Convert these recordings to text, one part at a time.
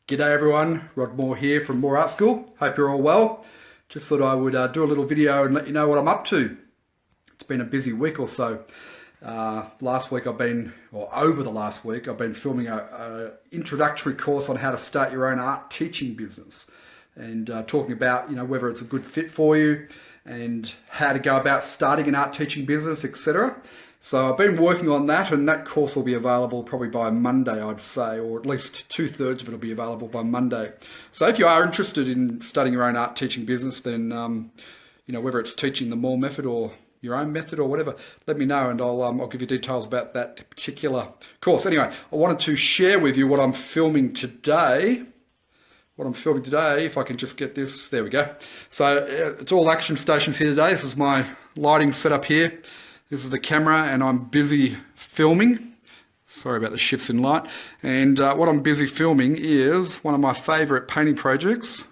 G'day everyone, Rod Moore here from Moore Art School. Hope you're all well. Just thought I would do a little video and let you know what I'm up to. It's been a busy week or so. Over the last week, I've been filming an introductory course on how to start your own art teaching business and talking about, whether it's a good fit for you and how to go about starting an art teaching business, etc. So I've been working on that, and that course will be available probably by Monday, I'd say, or at least 2/3 of it will be available by Monday. So if you are interested in starting your own art teaching business, then, whether it's teaching the Moore method or your own method or whatever, let me know and I'll give you details about that particular course. Anyway, I wanted to share with you what I'm filming today. If I can just get this, there we go. So it's all action stations here today. This is my lighting setup here. This is the camera and I'm busy filming. Sorry about the shifts in light. And what I'm busy filming is one of my favourite painting projects.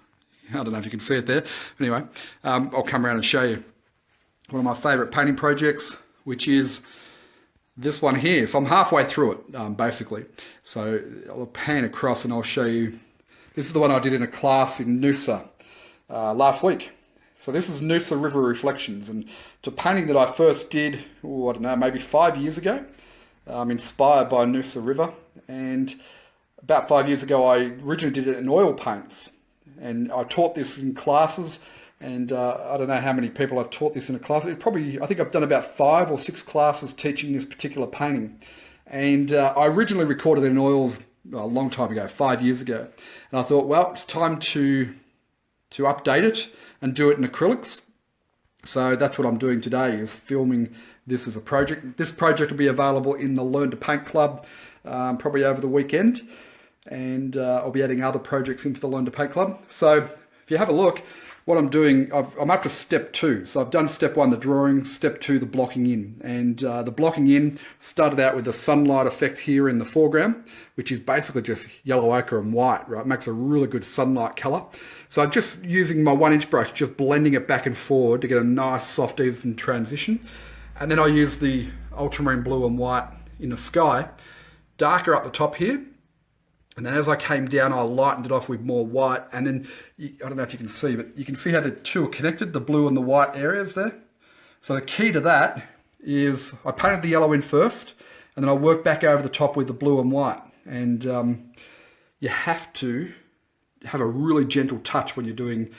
I don't know if you can see it there. But anyway, I'll come around and show you. One of my favourite painting projects, which is this one here. So I'm halfway through it, basically. So I'll pan across and I'll show you. This is the one I did in a class in Noosa last week. So this is Noosa River Reflections, and it's a painting that I first did, I don't know, maybe 5 years ago, inspired by Noosa River. And about 5 years ago, I originally did it in oil paints, and I taught this in classes. And I don't know how many people I've taught this in a class. I think I've done about 5 or 6 classes teaching this particular painting. And I originally recorded it in oils a long time ago, 5 years ago. And I thought, well, it's time to update it and do it in acrylics. So that's what I'm doing today, is filming this as a project. This project will be available in the Learn to Paint Club probably over the weekend. And I'll be adding other projects into the Learn to Paint Club. So if you have a look, what I'm doing, I'm up to step 2. So I've done step 1, the drawing, step 2, the blocking in. And the blocking in started out with the sunlight effect here in the foreground, which is basically just yellow ochre and white, right? It makes a really good sunlight color. So I'm just using my 1-inch brush, just blending it back and forward to get a nice soft even transition. And then I use the ultramarine blue and white in the sky, darker up the top here. And then as I came down, I lightened it off with more white. And then, I don't know if you can see, but you can see how the two are connected, the blue and the white areas there. So the key to that is I painted the yellow in first, and then I worked back over the top with the blue and white. And you have to have a really gentle touch when you're doing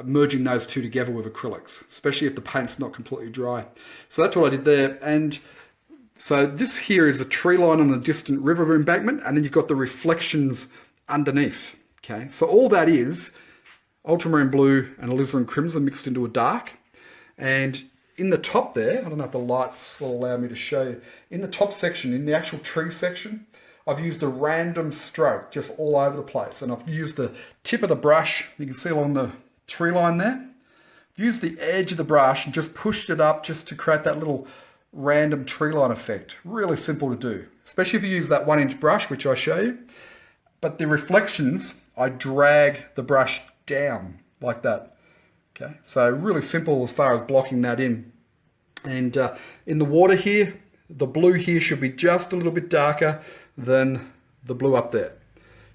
merging those two together with acrylics, especially if the paint's not completely dry. So that's what I did there. And so this here is a tree line on a distant river embankment, and then you've got the reflections underneath. Okay, so all that is ultramarine blue and alizarin crimson mixed into a dark. And in the top there, I don't know if the lights will allow me to show you, in the top section, in the actual tree section, I've used a random stroke just all over the place. And I've used the tip of the brush, you can see along the tree line there. I've used the edge of the brush and just pushed it up just to create that little random tree line effect. Really simple to do, especially if you use that 1-inch brush, which I show you. But the reflections, I drag the brush down like that. Okay, so really simple as far as blocking that in. And in the water here, the blue here should be just a little bit darker than the blue up there.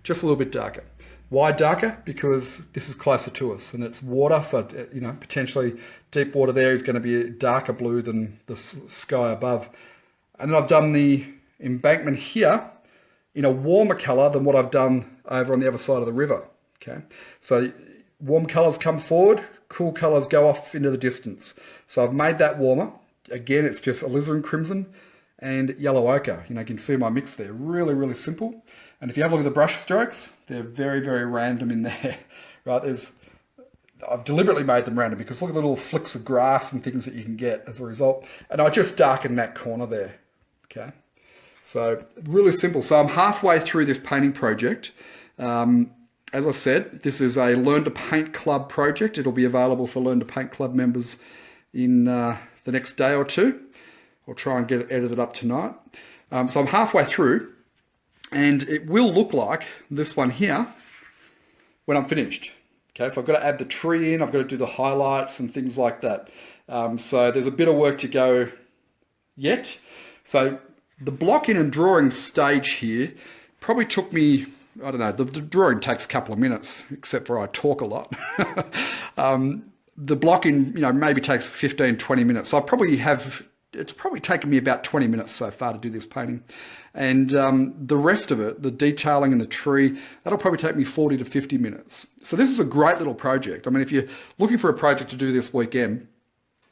Just a little bit darker. Why darker? Because this is closer to us and it's water, so potentially deep water there is going to be a darker blue than the sky above. And then I've done the embankment here in a warmer color than what I've done over on the other side of the river. Okay, so warm colors come forward, cool colors go off into the distance. So I've made that warmer. Again, it's just alizarin crimson and yellow ochre. You can see my mix there. Really, really simple. And if you have a look at the brush strokes, they're very, very random in there. Right? I've deliberately made them random because look at the little flicks of grass and things that you can get as a result. And I just darkened that corner there. Okay. So really simple. So I'm halfway through this painting project. As I said, this is a Learn to Paint Club project. It'll be available for Learn to Paint Club members in the next day or two. I'll try and get it edited up tonight. So I'm halfway through, and it will look like this one here when I'm finished. Okay, so I've got to add the tree in, I've got to do the highlights and things like that. So there's a bit of work to go yet. So the blocking and drawing stage here probably took me I don't know, the drawing takes a couple of minutes, except for I talk a lot. The blocking, maybe takes 15, 20 minutes. So it's probably taken me about 20 minutes so far to do this painting. And the rest of it, the detailing and the tree, that'll probably take me 40 to 50 minutes. So this is a great little project. I mean, if you're looking for a project to do this weekend,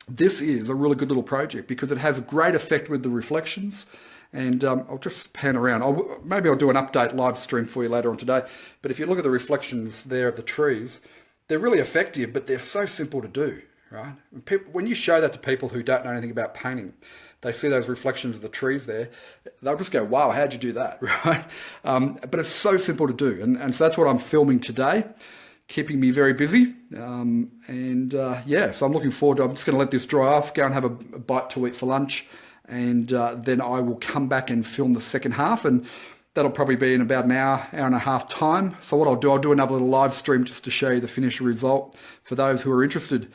this is a really good little project because it has a great effect with the reflections. And I'll just pan around. Maybe I'll do an update live stream for you later on today. But if you look at the reflections there of the trees, they're really effective, but they're so simple to do, right? When you show that to people who don't know anything about painting, they see those reflections of the trees there, they'll just go, wow, how'd you do that, right? But it's so simple to do. And so that's what I'm filming today, keeping me very busy. So I'm looking forward to, I'm just going to let this dry off, go and have a bite to eat for lunch. And then I will come back and film the second half, and that'll probably be in about an hour and a half time. So what I'll do another little live stream just to show you the finished result for those who are interested.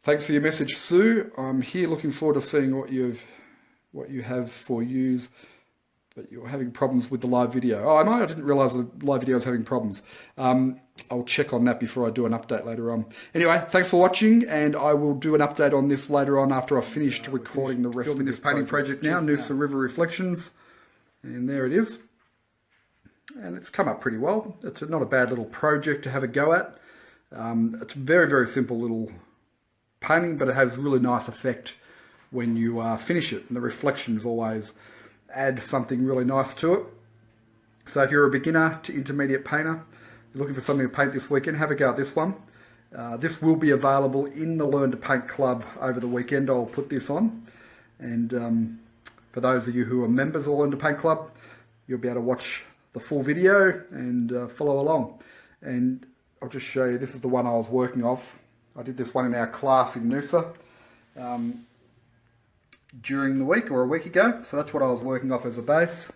Thanks for your message, Sue. I'm here looking forward to seeing what you have for use, but you're having problems with the live video. Oh, I didn't realize the live video is having problems. I'll check on that before I do an update later on. Anyway, thanks for watching, and I will do an update on this later on after I've finished recording the rest of this painting project now, Noosa River Reflections. And there it is. And it's come up pretty well. It's not a bad little project to have a go at. It's a very, very simple little painting, but it has really nice effect when you finish it. And the reflections always add something really nice to it. So if you're a beginner to intermediate painter, you're looking for something to paint this weekend, have a go at this one. This will be available in the Learn to Paint Club over the weekend. I'll put this on. And for those of you who are members of the Learn to Paint Club, you'll be able to watch the full video and follow along. And I'll just show you, this is the one I was working off. I did this one in our class in Noosa during the week or a week ago. So that's what I was working off as a base.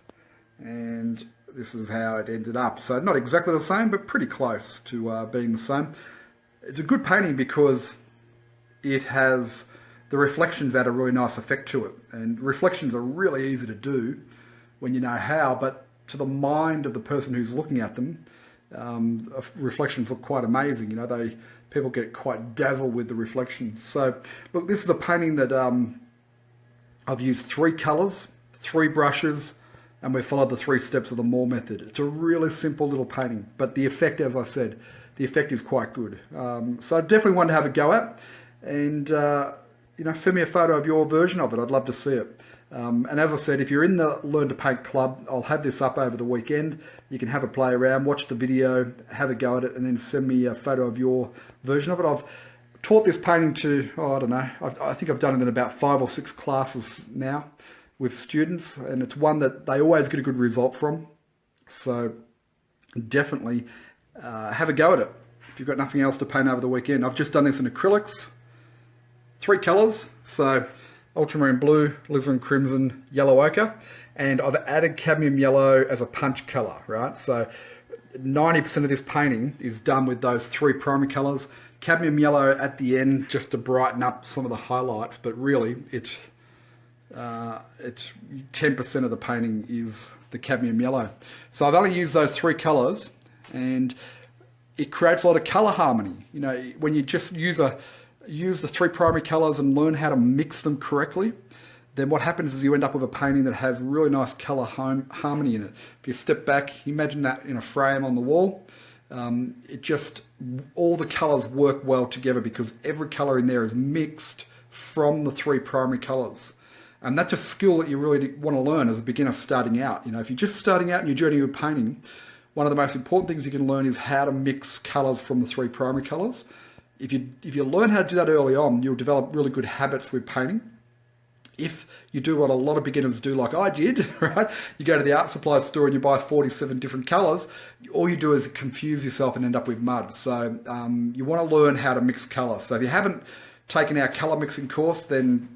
And this is how it ended up. So not exactly the same, but pretty close to being the same. It's a good painting because it has the reflections add a really nice effect to it. And reflections are really easy to do when you know how, but to the mind of the person who's looking at them, reflections look quite amazing. People get quite dazzled with the reflections. So look, this is a painting that I've used 3 colours, 3 brushes, and we followed the 3 steps of the Moore method. It's a really simple little painting, but the effect, as I said, the effect is quite good. So I definitely want to have a go at, and send me a photo of your version of it. I'd love to see it. And as I said, if you're in the Learn to Paint Club, I'll have this up over the weekend. You can have a play around, watch the video, have a go at it, and then send me a photo of your version of it. I've taught this painting to, I think I've done it in about 5 or 6 classes now with students, and it's one that they always get a good result from. So definitely have a go at it if you've got nothing else to paint over the weekend. I've just done this in acrylics, 3 colours, so ultramarine blue, alizarin crimson, yellow ochre, and I've added cadmium yellow as a punch colour, right? So 90% of this painting is done with those 3 primary colours. Cadmium yellow at the end just to brighten up some of the highlights, but really it's 10% of the painting is the cadmium yellow. So I've only used those 3 colours, and it creates a lot of colour harmony. When you just use the 3 primary colours and learn how to mix them correctly, then what happens is you end up with a painting that has really nice colour harmony in it. If you step back, imagine that in a frame on the wall. All the colours work well together because every colour in there is mixed from the 3 primary colours. And that's a skill that you really want to learn as a beginner starting out. If you're just starting out in your journey with painting, one of the most important things you can learn is how to mix colours from the 3 primary colours. If you learn how to do that early on, you'll develop really good habits with painting. If you do what a lot of beginners do, like I did, right? You go to the art supply store and you buy 47 different colours. All you do is confuse yourself and end up with mud. So you want to learn how to mix colour. So if you haven't taken our colour mixing course, then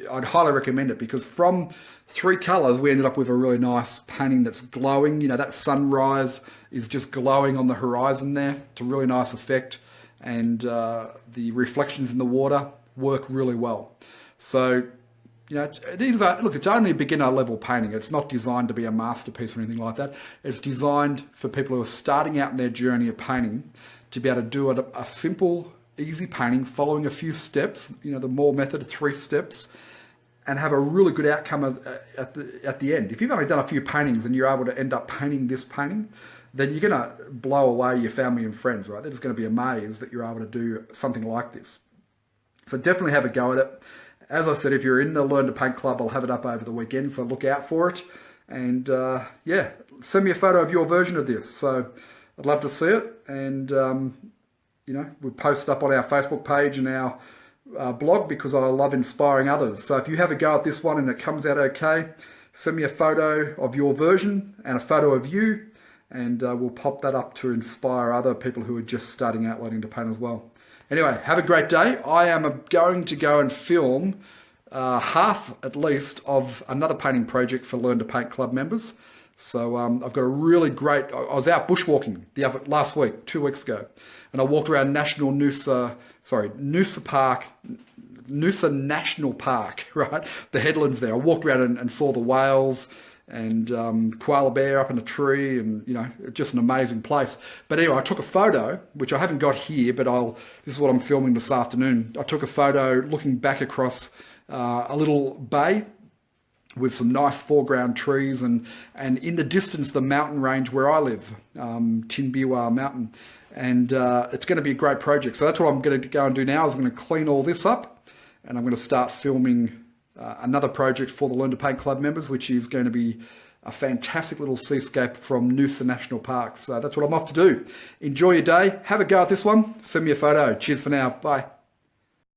I'd highly recommend it, because from 3 colours we ended up with a really nice painting that's glowing. That sunrise is just glowing on the horizon there. It's a really nice effect. And the reflections in the water work really well. So You know, look, it's only a beginner level painting. It's not designed to be a masterpiece or anything like that. It's designed for people who are starting out in their journey of painting to be able to do a simple, easy painting, following a few steps, you know, the Moore method of 3 steps, and have a really good outcome at the end. If you've only done a few paintings and you're able to end up painting this painting, then you're going to blow away your family and friends, right? They're just going to be amazed that you're able to do something like this. So definitely have a go at it. As I said, if you're in the Learn to Paint Club, I'll have it up over the weekend, so look out for it. And yeah, send me a photo of your version of this. So I'd love to see it. And, you know, we post up on our Facebook page and our blog because I love inspiring others. So if you have a go at this one and it comes out okay, send me a photo of your version and a photo of you, and we'll pop that up to inspire other people who are just starting out learning to paint as well. Anyway, have a great day. I am going to go and film half, at least, of another painting project for Learn to Paint Club members. So I've got a really great... I was out bushwalking last week, 2 weeks ago, and I walked around Noosa National Park, right? The headlands there. I walked around and saw the whales and koala bear up in a tree, and you know, just an amazing place. But anyway, I took a photo, which I haven't got here, but this is what I'm filming this afternoon. I took a photo looking back across a little bay with some nice foreground trees, and in the distance the mountain range where I live, Tinbiwa Mountain, and it's going to be a great project. So that's what I'm going to go and do now. Is I'm going to clean all this up, and I'm going to start filming another project for the Learn to Paint Club members, which is going to be a fantastic little seascape from Noosa National Park. So that's what I'm off to do. Enjoy your day. Have a go at this one. Send me a photo. Cheers for now. Bye.